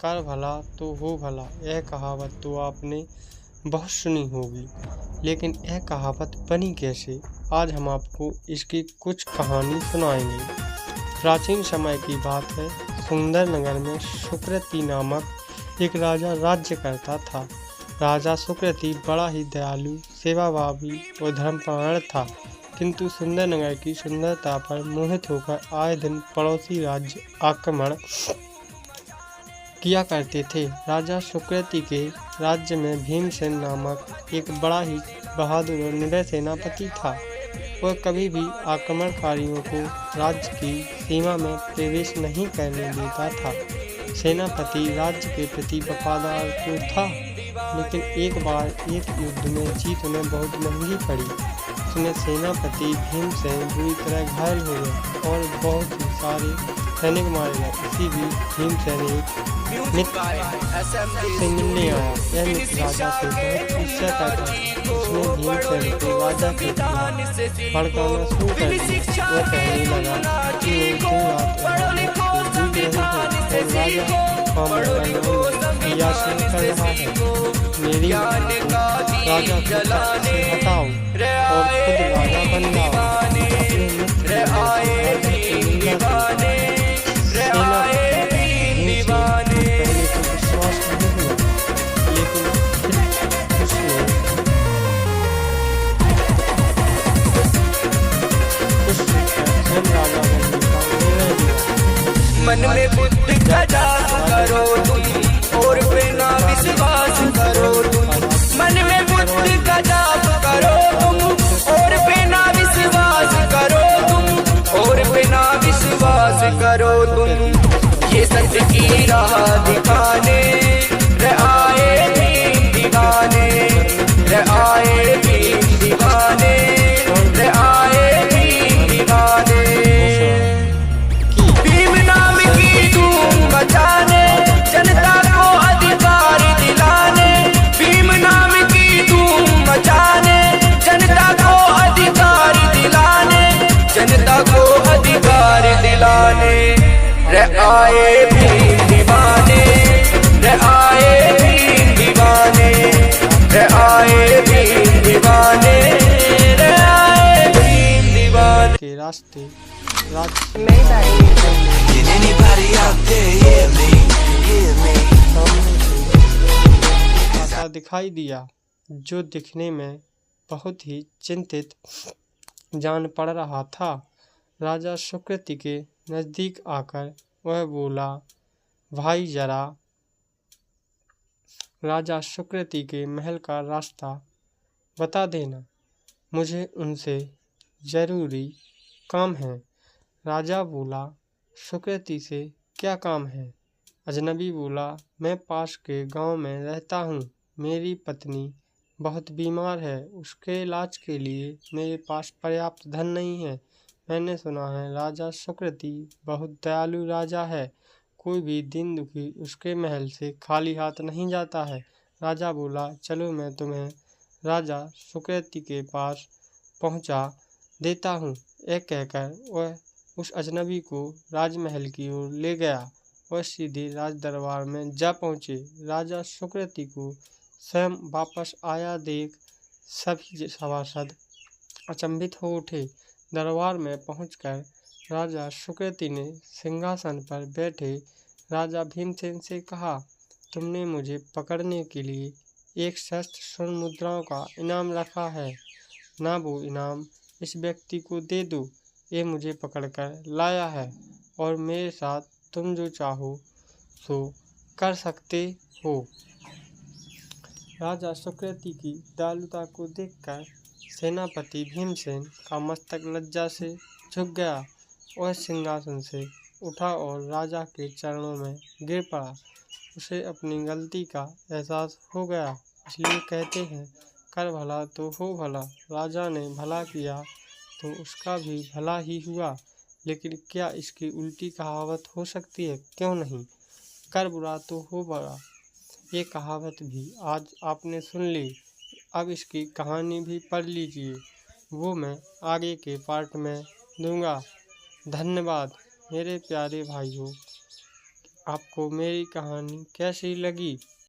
कर भला तो हो भला। यह कहावत तो आपने बहुत सुनी होगी, लेकिन यह कहावत बनी कैसे? आज हम आपको इसकी कुछ कहानी सुनाएंगे। प्राचीन समय की बात है। सुंदर नगर में सुकृति नामक एक राजा राज्य करता था। राजा सुकृति बड़ा ही दयालु, सेवाभावी और धर्मपरायण था, किंतु सुंदर नगर की सुंदरता पर मोहित होकर आए दिन पड़ोसी राज्य आक्रमण किया करते थे। राजा सुकृति के राज्य में भीमसेन नामक एक बड़ा ही बहादुर और निडर सेनापति था। वह कभी भी आक्रमणकारियों को राज्य की सीमा में प्रवेश नहीं करने देता था। सेनापति राज्य के प्रति वफादार तो था, लेकिन एक बार एक युद्ध में जीत उन्हें बहुत महंगी पड़ी। उसमें सेनापति भीमसेन बुरी तरह घायल हो गए और बहुत ही सारे सैनिक मारे गए। इसी बीच भीमसेन एक मित्र से मिलने आया। यह मित्र राजा से बहुत ईर्ष्या करता था। उसने भीमसेन को राजा के खिलाफ भड़काना शुरू कर दिया। वह कहने लगा कि मैं दिन रात जूझ रही हूँ और राजा का प्रयास कर रहा है। मेरी राजा को तख्त से हटाओ और खुद राजा बन जाओ। अपने मित्र पहले तो विश्वास नहीं हुआ, लेकिन फिर उसने स्वयं राजा बनने का निर्णय लिया। मन में बुद्धि का जाप करो तुम और बिना विश्वास करो तुम। मन में बुद्धि का जाप करो तुम और बिना विश्वास करो तुम और बिना विश्वास करो तुम। ये सत्य की राह दिखाने रे आए भीम दीवाने, रे आए भीम दीवाने, रे आए भीम दीवाने। भीम नाम की धूम मचाने, जनता को अधिकार दिलाने। भीम नाम की धूम मचाने, जनता को अधिकार दिलाने, जनता को अधिकार दिलाने। रे आए भीम दीवाने, रे आए भीम दीवाने, रे आए भीम दीवाने, रे आए भीम दीवाने। के रास्ते आता दिखाई दिया, जो दिखने में बहुत ही चिंतित जान पड़ रहा था। राजा सुकृति के नजदीक आकर वह बोला, भाई जरा राजा सुकृति के महल का रास्ता बता देना, मुझे उनसे जरूरी काम है। राजा बोला, सुकृति से क्या काम है? अजनबी बोला, मैं पास के गांव में रहता हूँ। मेरी पत्नी बहुत बीमार है। उसके इलाज के लिए मेरे पास पर्याप्त धन नहीं है। मैंने सुना है राजा सुकृति बहुत दयालु राजा है। कोई भी दिन दुखी उसके महल से खाली हाथ नहीं जाता है। राजा बोला, चलो मैं तुम्हें राजा सुकृति के पास पहुंचा देता हूँ। यह कहकर वह उस अजनबी को राजमहल की ओर ले गया। वह सीधे राज दरबार में जा पहुँचे। राजा सुकृति को स्वयं वापस आया देख सभी सभासद अचंभित हो उठे। दरबार में पहुंचकर राजा सुकृति ने सिंहासन पर बैठे राजा भीमसेन से कहा, तुमने मुझे पकड़ने के लिए एक सहस्त्र स्वर्ण मुद्राओं का इनाम रखा है ना, वो इनाम इस व्यक्ति को दे दो। ये मुझे पकड़कर लाया है और मेरे साथ तुम जो चाहो सो कर सकते हो। राजा सुकृति की दयालुता को देखकर सेनापति भीमसेन का मस्तक लज्जा से झुक गया। वह सिंहासन से उठा और राजा के चरणों में गिर पड़ा। उसे अपनी गलती का एहसास हो गया। इसलिए कहते हैं, कर भला तो हो भला। राजा ने भला किया तो उसका भी भला ही हुआ। लेकिन क्या इसकी उल्टी कहावत हो सकती है? क्यों नहीं। कर बुरा तो हो बुरा, ये कहावत भी आज आपने सुन ली। अब इसकी कहानी भी पढ़ लीजिए, वो मैं आगे के पार्ट में दूंगा। धन्यवाद मेरे प्यारे भाइयों। आपको मेरी कहानी कैसी लगी।